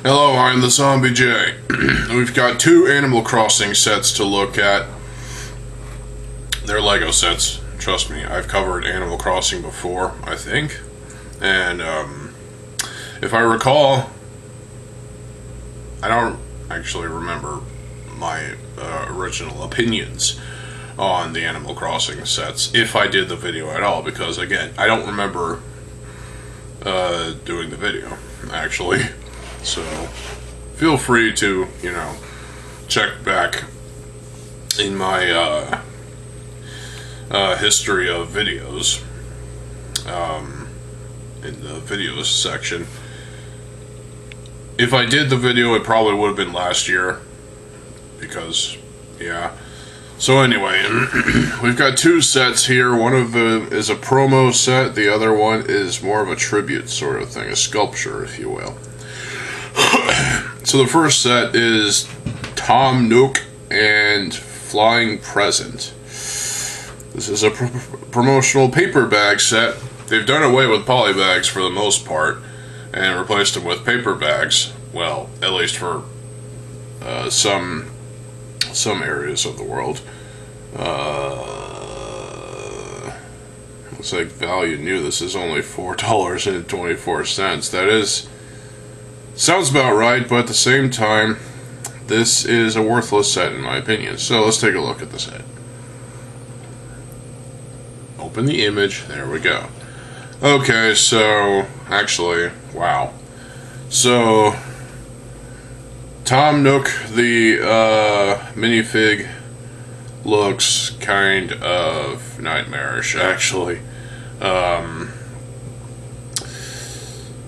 Hello, I'm TheZOMBIEJ. We've got two Animal Crossing sets to look at. They're Lego sets. Trust me, I've covered Animal Crossing before, I think. And, if I recall, I don't actually remember my original opinions on the Animal Crossing sets, if I did the video at all, because, again, I don't remember doing the video, actually. So, feel free to, check back in my history of videos in the videos section. If I did the video, it probably would have been last year, because, yeah. So anyway, we've got two sets here. One of them is a promo set, the other one is more of a tribute sort of thing, a sculpture, if you will. So the first set is Tom Nook and Flying Present. This is a promotional paper bag set. They've done away with poly bags for the most part and replaced them with paper bags. Well, at least for some areas of the world. Looks like value new. This is only $4.24. That is... sounds about right, but at the same time, this is a worthless set in my opinion. So let's take a look at the set. Open the image. There we go. Okay, so actually, wow. So Tom Nook, the minifig, looks kind of nightmarish, actually.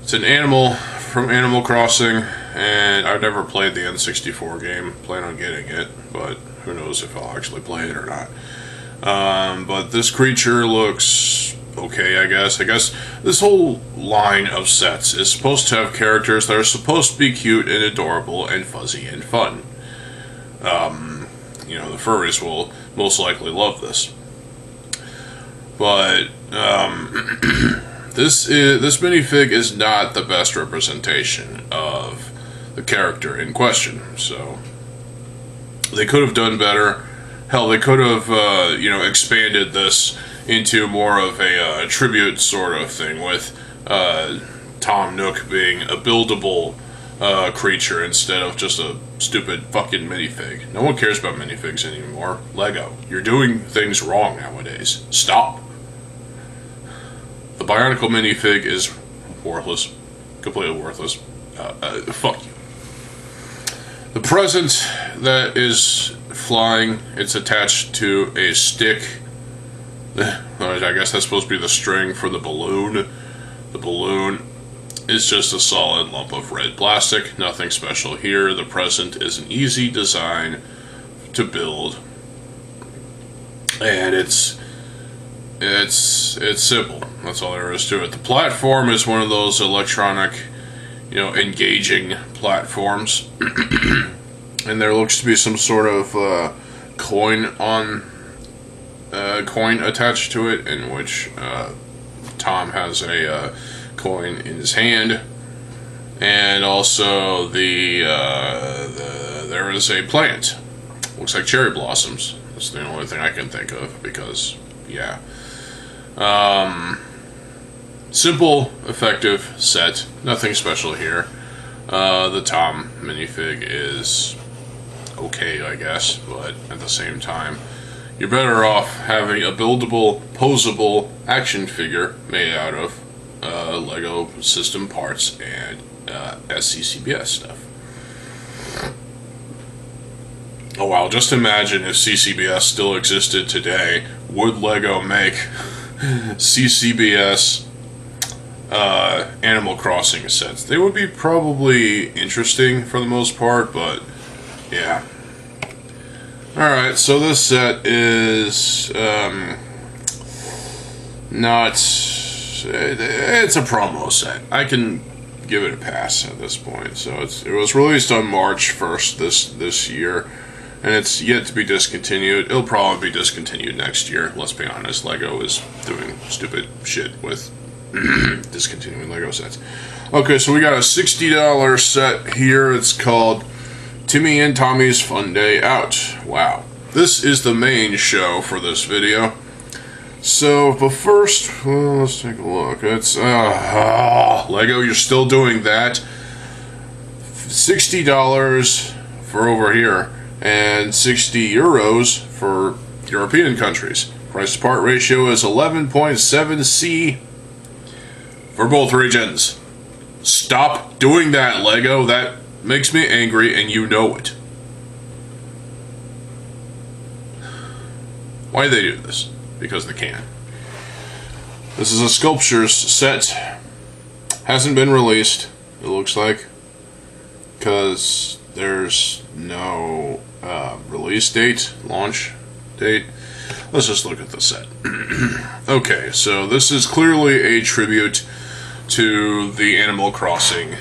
It's an animal from Animal Crossing, and I've never played the N64 game. Plan on getting it, but who knows if I'll actually play it or not. But this creature looks okay, I guess. I guess this whole line of sets is supposed to have characters that are supposed to be cute and adorable and fuzzy and fun. The furries will most likely love this. But, this minifig is not the best representation of the character in question, so they could have done better. Hell, they could have, expanded this into more of a tribute sort of thing, with Tom Nook being a buildable creature instead of just a stupid fucking minifig. No one cares about minifigs anymore. Lego, you're doing things wrong nowadays. Stop. The Bionicle minifig is worthless. Completely worthless. Fuck you. The present that is flying, it's attached to a stick. I guess that's supposed to be the string for the balloon. The balloon is just a solid lump of red plastic. Nothing special here. The present is an easy design to build. And it's simple. That's all there is to it. The platform is one of those electronic, engaging platforms. And there looks to be some sort of coin attached to it, in which Tom has a coin in his hand, and also there is a plant. Looks like cherry blossoms. That's the only thing I can think of, because yeah. Simple, effective set. Nothing special here. The Tom minifig is okay, I guess, but at the same time, you're better off having a buildable, posable action figure made out of Lego system parts and SCCBS stuff. Oh wow, just imagine if CCBS still existed today. Would Lego make CCBS Animal Crossing sets? They would be probably interesting for the most part, but yeah. Alright, so this set is not... it's a promo set. I can give it a pass at this point. So it was released on March 1st this year, and it's yet to be discontinued. It'll probably be discontinued next year. Let's be honest, Lego is doing stupid shit with Discontinuing Lego sets. Okay, so we got a $60 set here. It's called Timmy and Tommy's Fun Day Out. Wow. This is the main show for this video. So, but first, well, let's take a look. It's, Lego, you're still doing that. $60 for over here, and 60 euros for European countries. Price to part ratio is 11.7C for both regions. Stop doing that, Lego. That makes me angry, and you know it. Why do they do this? Because they can. This is a sculptures set. Hasn't been released, it looks like, because there's no release date, launch date. Let's just look at the set. Okay, so this is clearly a tribute to the Animal Crossing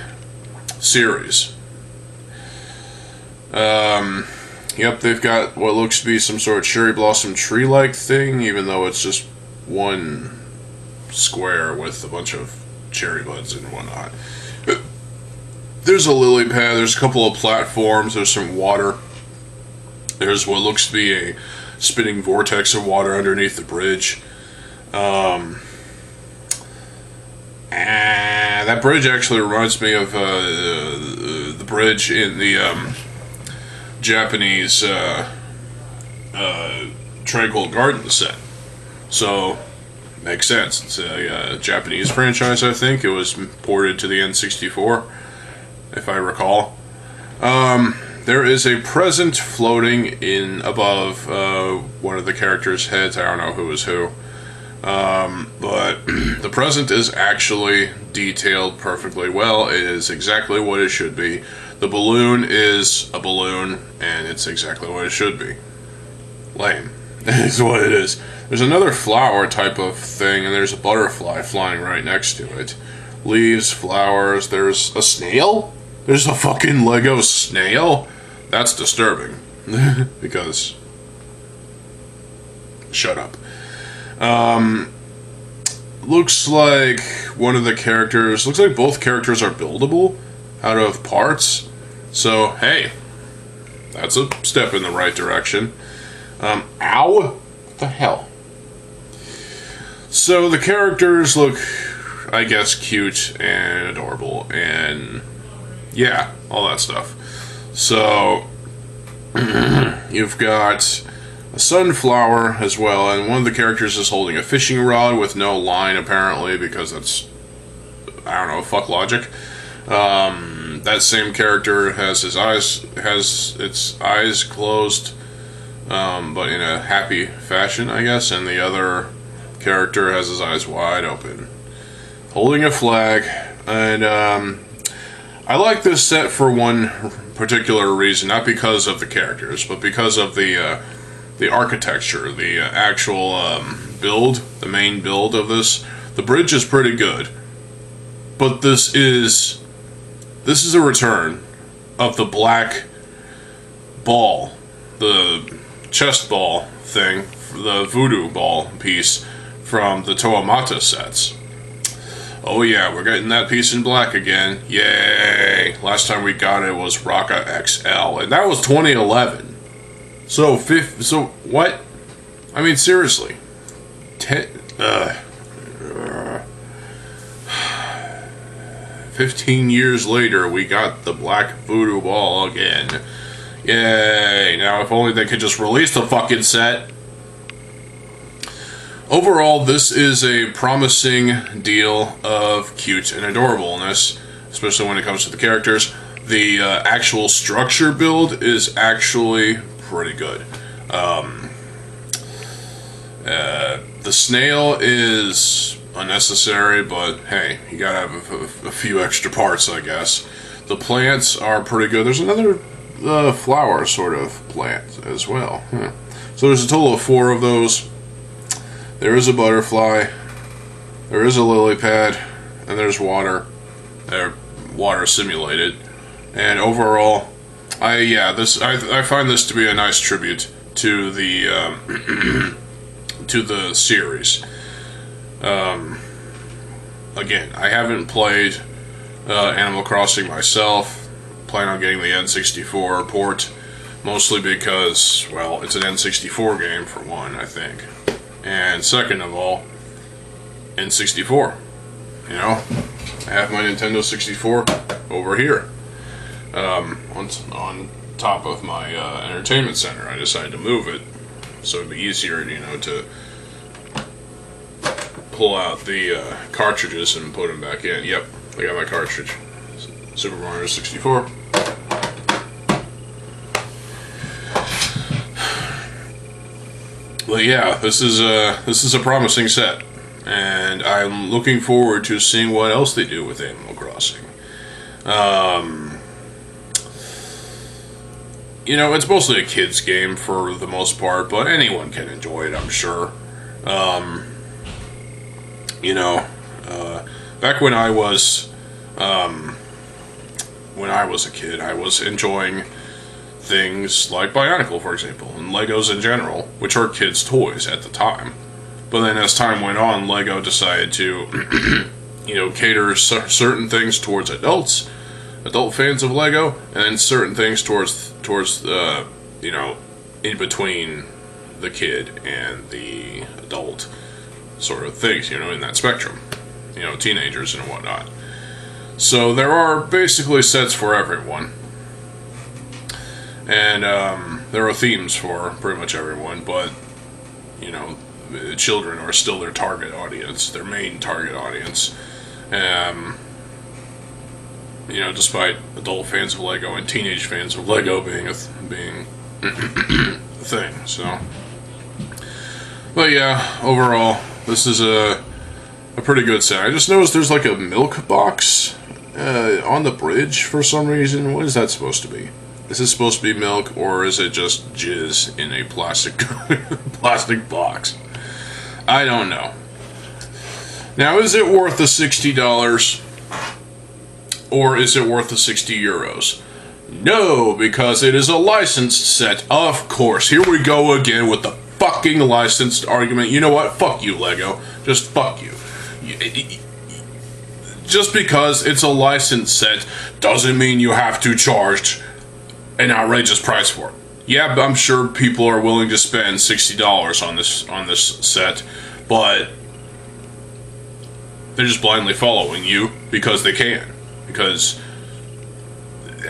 series. Yep, they've got what looks to be some sort of cherry blossom tree-like thing, even though it's just one square with a bunch of cherry buds and whatnot. There's a lily pad, there's a couple of platforms, there's some water. There's what looks to be a spinning vortex of water underneath the bridge. That bridge actually reminds me of the bridge in the Japanese Tranquil Garden set. So, makes sense. It's a Japanese franchise, I think. It was ported to the N64, if I recall. There is a present floating in above one of the characters' heads. I don't know who is who. But the present is actually detailed perfectly well. It is exactly what it should be. The balloon is a balloon, and it's exactly what it should be. Lame. Is what it is. There's another flower type of thing, and there's a butterfly flying right next to it. Leaves, flowers, there's a snail? There's a fucking Lego snail? That's disturbing. Because... shut up. Looks like one of the characters... looks like both characters are buildable out of parts. So, hey. That's a step in the right direction. Ow! What the hell? So, the characters look, I guess, cute and adorable, and... yeah, all that stuff. So, you've got a sunflower as well, and one of the characters is holding a fishing rod with no line, apparently, because that's, I don't know, fuck logic. That same character has its eyes closed, but in a happy fashion, I guess, and the other character has his eyes wide open, holding a flag, and, I like this set for one particular reason, not because of the characters, but because of the architecture, the actual build, the main build of this. The bridge is pretty good, but this is a return of the black ball, the chest ball thing, the voodoo ball piece from the Toamata sets. Oh yeah, we're getting that piece in black again. Yay! Last time we got it was Rocka XL, and that was 2011. So what? I mean, seriously. 15 years later, we got the black voodoo ball again. Yay! Now, if only they could just release the fucking set. Overall, this is a promising deal of cute and adorableness, especially when it comes to the characters. The actual structure build is actually pretty good. The snail is unnecessary, but hey, you gotta have a few extra parts, I guess. The plants are pretty good. There's another flower sort of plant as well. So there's a total of 4 of those. There is a butterfly, there is a lily pad, and there's water. They're water simulated. And overall, I find this to be a nice tribute to the to the series. again, I haven't played Animal Crossing myself. Plan on getting the N64 port, mostly because, well, it's an N64 game for one, I think, and second of all, N64. You know, I have my Nintendo 64 over here, on top of my entertainment center. I decided to move it so it'd be easier, you know, to pull out the cartridges and put them back in. Yep, I got my cartridge. Super Mario 64. But yeah, this is a promising set, and I'm looking forward to seeing what else they do with Animal Crossing. You know, it's mostly a kid's game for the most part, but anyone can enjoy it, I'm sure. You know, back when I was a kid, I was enjoying things like Bionicle, for example, and Legos in general, which are kids' toys at the time. But then as time went on, Lego decided to, you know, cater certain things towards adult fans of Lego, and then certain things towards you know, in between the kid and the adult sort of things, you know, in that spectrum, you know, teenagers and whatnot. So there are basically sets for everyone, and there are themes for pretty much everyone, but, you know, children are still their target audience, their main target audience. You know, despite adult fans of Lego and teenage fans of Lego being a thing. So, but yeah, overall, this is a pretty good set. I just noticed there's like a milk box on the bridge for some reason. What is that supposed to be? Is this supposed to be milk, or is it just jizz in a plastic box? I don't know. Now, is it worth the $60? Or is it worth the €60? No, because it is a licensed set, of course. Here we go again with the fucking licensed argument. You know what? Fuck you, Lego. Just fuck you. Just because it's a licensed set doesn't mean you have to charge an outrageous price for it. Yeah, I'm sure people are willing to spend $60 on this set, but they're just blindly following you because they can. Because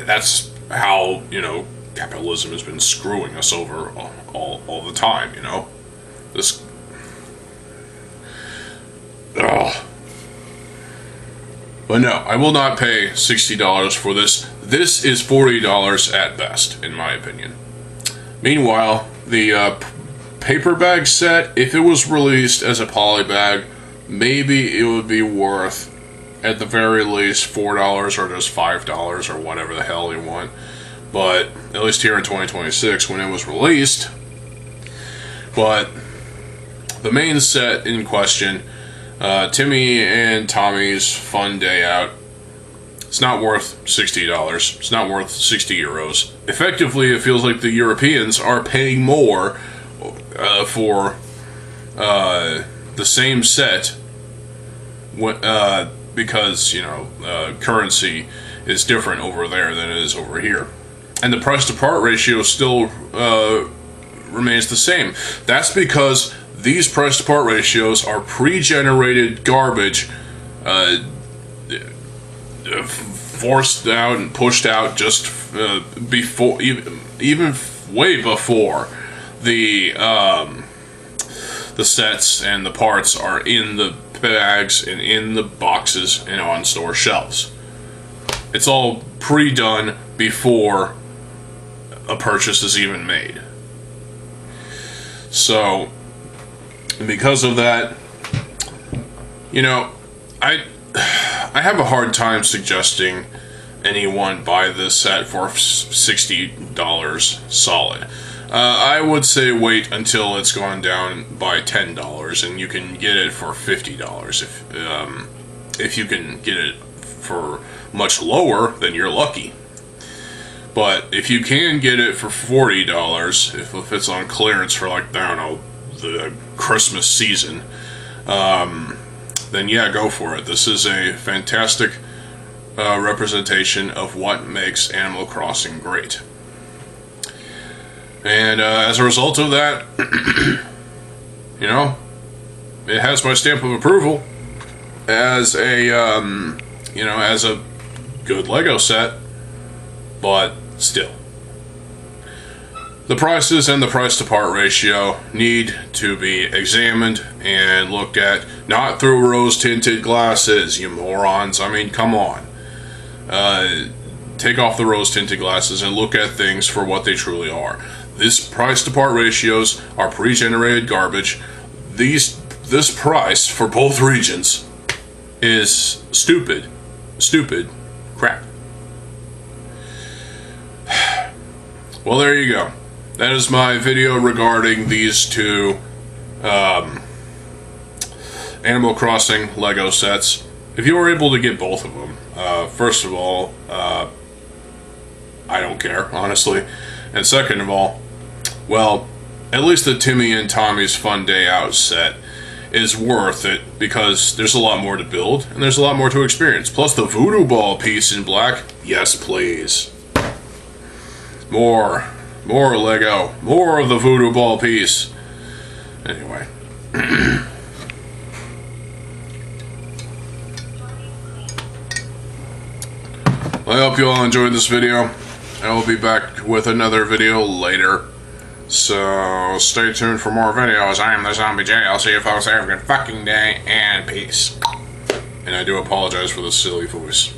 that's how, you know, capitalism has been screwing us over all the time, you know? This... Ugh. But no, I will not pay $60 for this. This is $40 at best, in my opinion. Meanwhile, the paper bag set, if it was released as a poly bag, maybe it would be worth, at the very least, $4 or just $5 or whatever the hell you want. But at least here in 2026 when it was released. But the main set in question, Timmy and Tommy's Fun Day Out, it's not worth $60. It's not worth €60. Effectively, it feels like the Europeans are paying more for the same set because, you know, currency is different over there than it is over here. And the price to part ratio still remains the same. That's because these price to part ratios are pre-generated garbage, forced out and pushed out just before, even way before the sets and the parts are in the bags and in the boxes and on store shelves. It's all pre-done before a purchase is even made. So, because of that, you know, I have a hard time suggesting anyone buy this set for $60 solid. I would say wait until it's gone down by $10 and you can get it for $50. If you can get it for much lower, then you're lucky. But if you can get it for $40, if it's on clearance for, like, I don't know, the Christmas season, then yeah, go for it. This is a fantastic representation of what makes Animal Crossing great. And as a result of that, you know, it has my stamp of approval as a, you know, as a good Lego set, but still. The prices and the price to part ratio need to be examined and looked at, not through rose-tinted glasses, you morons. I mean, come on. Take off the rose-tinted glasses and look at things for what they truly are. This price to part ratios are pre-generated garbage. This price for both regions is stupid crap. Well, there you go. That is my video regarding these two Animal Crossing Lego sets. If you were able to get both of them, first of all, I don't care, honestly. And second of all, well, at least the Timmy and Tommy's Fun Day Out set is worth it because there's a lot more to build and there's a lot more to experience. Plus the Voodoo Ball piece in black, yes please. More Lego, more of the Voodoo Ball piece. Anyway. I hope you all enjoyed this video. I will be back with another video later. So stay tuned for more videos. I am TheZOMBIEJ. I'll see you folks. Have a good fucking day and peace. And I do apologize for the silly voice.